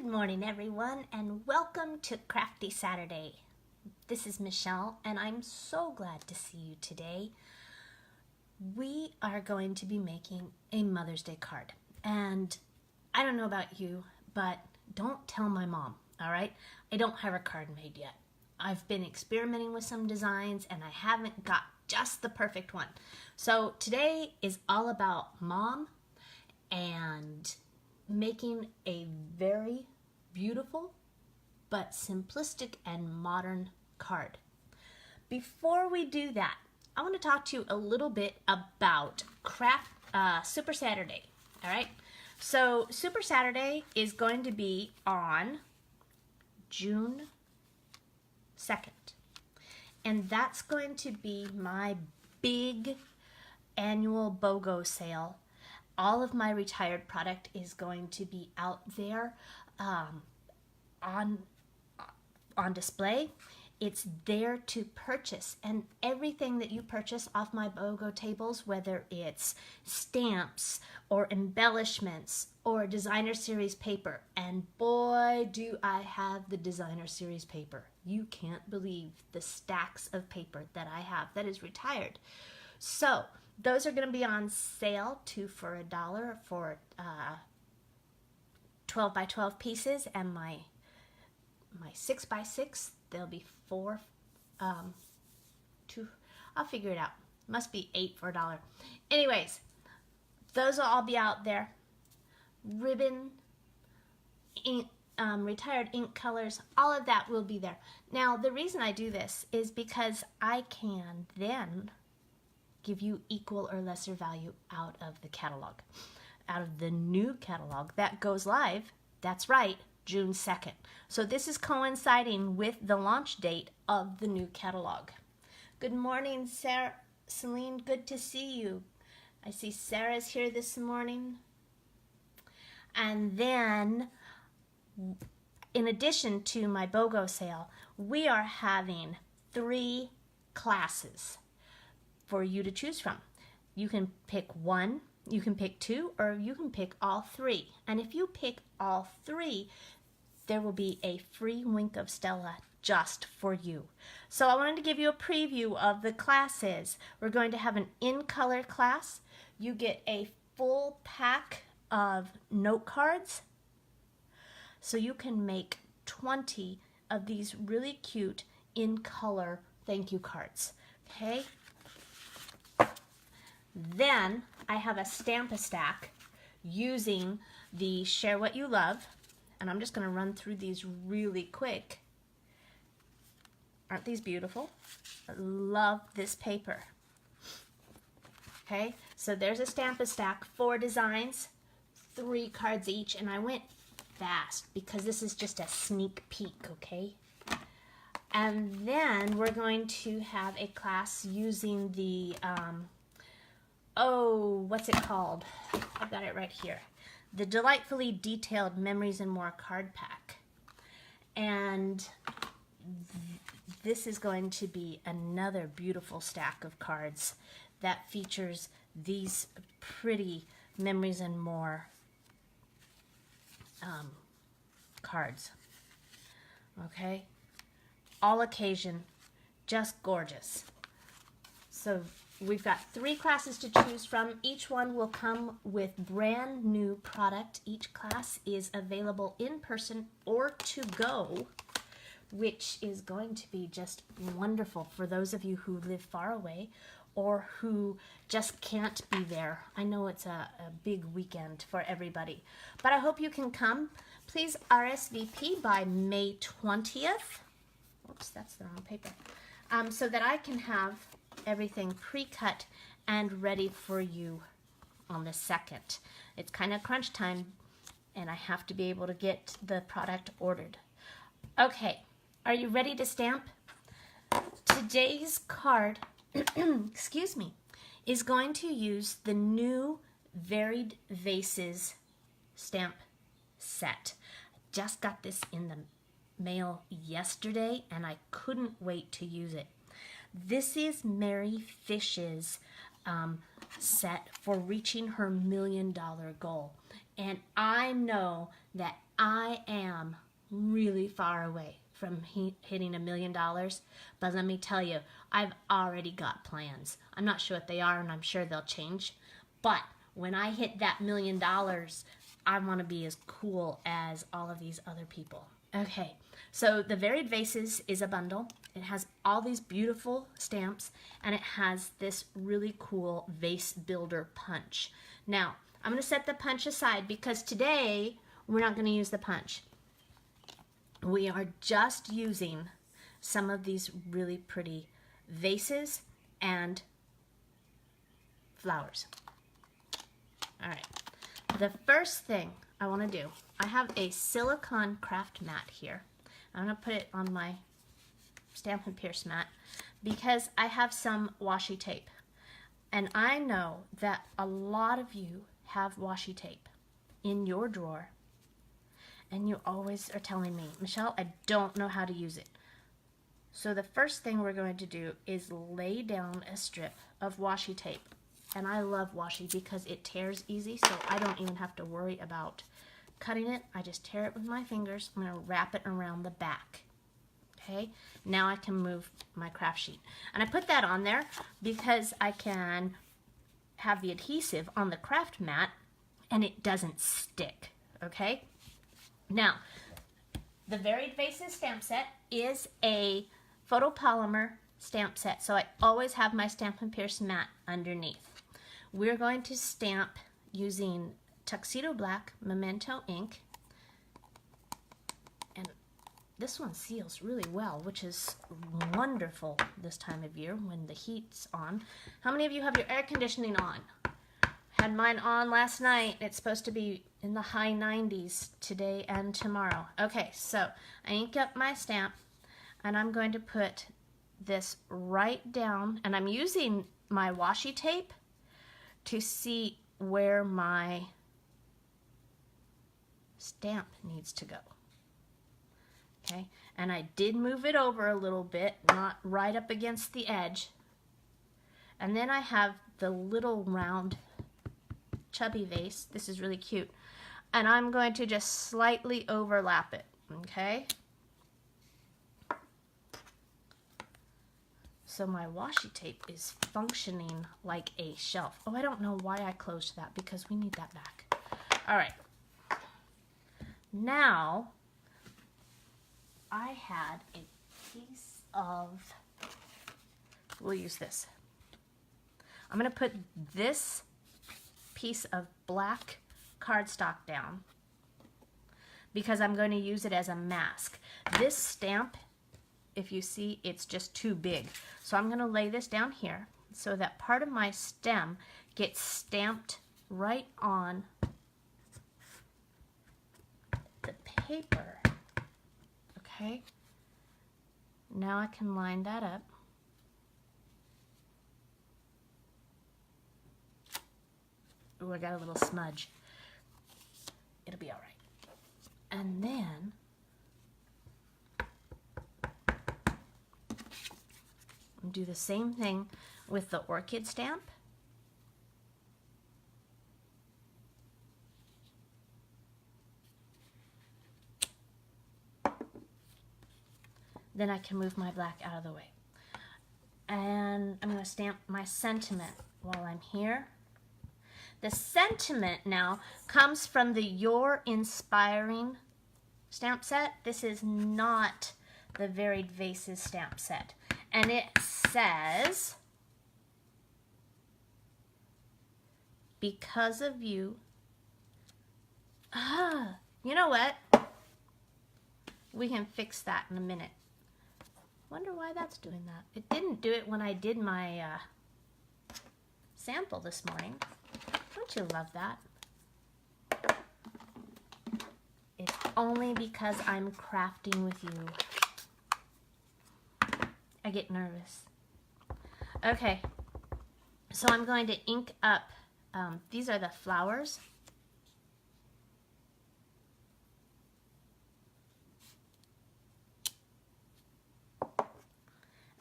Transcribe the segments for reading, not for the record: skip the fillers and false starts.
Good morning, everyone, and welcome to Crafty Saturday. This is Michelle, and I'm so glad to see you today. We are going to be making a Mother's Day card, and I don't know about you, but don't tell my mom, all right? I don't have a card made yet. I've been experimenting with some designs, and I haven't got just the perfect one. So today is all about Mom and making a very beautiful but simplistic and modern card. Before we do that, I want to talk to you a little bit about Super Saturday. All right, so Super Saturday is going to be on June 2nd, and that's going to be my big annual BOGO sale. All of my retired product is going to be out there on display. It's there to purchase, and everything that you purchase off my BOGO tables, whether it's stamps or embellishments or designer series paper, and boy do I have the designer series paper. You can't believe the stacks of paper that I have that is retired. So those are going to be on sale, 2 for $1 for 12 by 12 pieces, and my 6 by 6, there'll be 4, 2, I'll figure it out. Must be 8 for $1. Anyways, those will all be out there. Ribbon, ink, retired ink colors, all of that will be there. Now, the reason I do this is because I can then give you equal or lesser value out of the catalog, out of the new catalog that goes live. That's right, June 2nd. So this is coinciding with the launch date of the new catalog. Good morning, Celine, good to see you. I see Sarah's here this morning. And then, in addition to my BOGO sale, we are having 3 classes for you to choose from. You can pick 1, you can pick 2, or you can pick all 3. And if you pick all 3, there will be a free Wink of Stella just for you. So I wanted to give you a preview of the classes. We're going to have an in-color class. You get a full pack of note cards, so you can make 20 of these really cute in-color thank you cards. Okay? Then I have a Stamp-A-Stack using the Share What You Love, and I'm just going to run through these really quick. Aren't these beautiful? I love this paper. Okay, so there's a Stamp-A-Stack, 4 designs, 3 cards each, and I went fast because this is just a sneak peek, okay? And then we're going to have a class using the what's it called? I've got it right here. The Delightfully Detailed Memories and More card pack. And this is going to be another beautiful stack of cards that features these pretty Memories and More cards. Okay? All occasion, just gorgeous. So we've got 3 classes to choose from. Each one will come with brand new product. Each class is available in person or to go, which is going to be just wonderful for those of you who live far away or who just can't be there. I know it's a big weekend for everybody, but I hope you can come. Please RSVP by May 20th. Oops, that's the wrong paper. So that I can have everything pre-cut and ready for you on the 2nd. It's kind of crunch time, and I have to be able to get the product ordered. Okay, are you ready to stamp? Today's card, excuse me, is going to use the new Varied Vases stamp set. I just got this in the mail yesterday, and I couldn't wait to use it. This is Mary Fish's set for reaching her $1 million goal. And I know that I am really far away from hitting $1 million, but let me tell you, I've already got plans. I'm not sure what they are, and I'm sure they'll change, but when I hit that $1 million, I want to be as cool as all of these other people. Okay, so the Varied Vases is a bundle. It has all these beautiful stamps, and it has this really cool vase builder punch. Now, I'm going to set the punch aside because today we're not going to use the punch. We are just using some of these really pretty vases and flowers. All right, the first thing I want to do, I have a silicone craft mat here. I'm going to put it on my Stamp and Pierce mat because I have some washi tape. And I know that a lot of you have washi tape in your drawer. And you always are telling me, Michelle, I don't know how to use it. So the first thing we're going to do is lay down a strip of washi tape. And I love washi because it tears easy, so I don't even have to worry about cutting it. I just tear it with my fingers. I'm going to wrap it around the back. Okay, now I can move my craft sheet. And I put that on there because I can have the adhesive on the craft mat and it doesn't stick. Okay, now the Varied Vases stamp set is a photopolymer stamp set, so I always have my Stamp and Pierce mat underneath. We're going to stamp using Tuxedo Black Memento ink, and this one seals really well, which is wonderful this time of year when the heat's on. How many of you have your air conditioning on? Had mine on last night. It's supposed to be in the high 90s today and tomorrow. Okay, so I ink up my stamp, and I'm going to put this right down, and I'm using my washi tape to see where my stamp needs to go. Okay, and I did move it over a little bit, not right up against the edge. And then I have the little round chubby vase. This is really cute. And I'm going to just slightly overlap it, okay? So my washi tape is functioning like a shelf. Oh, I don't know why I closed that because we need that back. All right. Now, I had a piece of, we'll use this. I'm going to put this piece of black cardstock down because I'm going to use it as a mask. This stamp, if you see, it's just too big. So I'm going to lay this down here so that part of my stem gets stamped right on the paper. Okay? Now I can line that up. Ooh, I got a little smudge. It'll be all right. And then do the same thing with the orchid stamp. Then I can move my black out of the way. And I'm going to stamp my sentiment while I'm here. The sentiment now comes from the Your Inspiring stamp set. This is not the Varied Vases stamp set. And it says, because of you. You know what? We can fix that in a minute. Wonder why that's doing that. It didn't do it when I did my sample this morning. Don't you love that? It's only because I'm crafting with you. I get nervous. Okay, so I'm going to ink up, these are the flowers.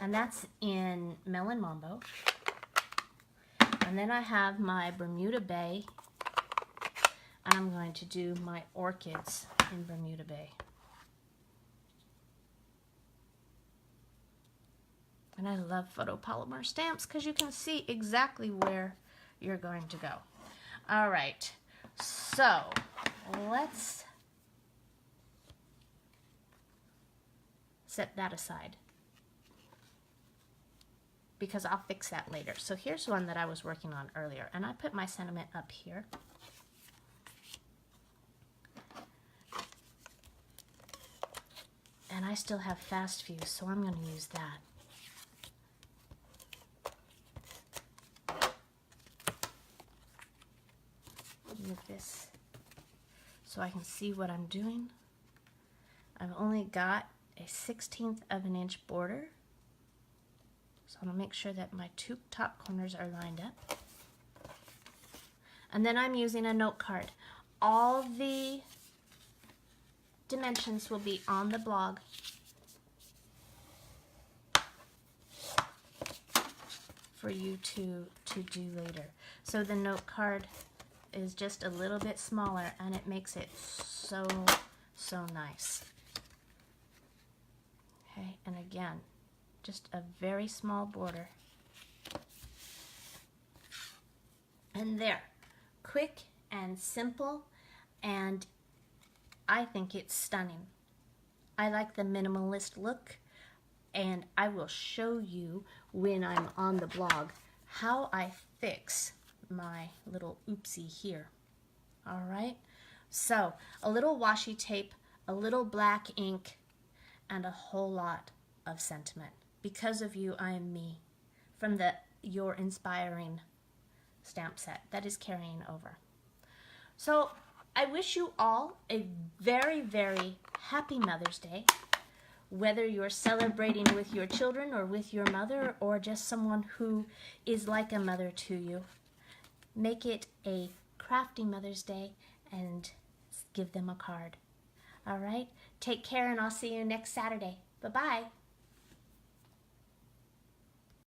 And that's in Melon Mambo. And then I have my Bermuda Bay. And I'm going to do my orchids in Bermuda Bay. And I love photopolymer stamps because you can see exactly where you're going to go. All right, so let's set that aside because I'll fix that later. So here's one that I was working on earlier, and I put my sentiment up here. And I still have fast fuse, so I'm going to use that. Move this so I can see what I'm doing. I've only got a 1/16 of an inch border, so I'm going to make sure that my two top corners are lined up. And then I'm using a note card. All the dimensions will be on the blog. For you to do later. So the note card is just a little bit smaller and it makes it so nice. Okay, and again, just a very small border. And there, quick and simple, and I think it's stunning. I like the minimalist look, and I will show you when I'm on the blog how I fix my little oopsie here. All right, so a little washi tape, a little black ink, and a whole lot of sentiment. Because of you, I am me, from the Your Inspiring stamp set that is carrying over. So I wish you all a very, very happy Mother's Day. Whether you're celebrating with your children or with your mother or just someone who is like a mother to you, make it a crafty Mother's Day and give them a card. All right? Take care, and I'll see you next Saturday. Bye-bye.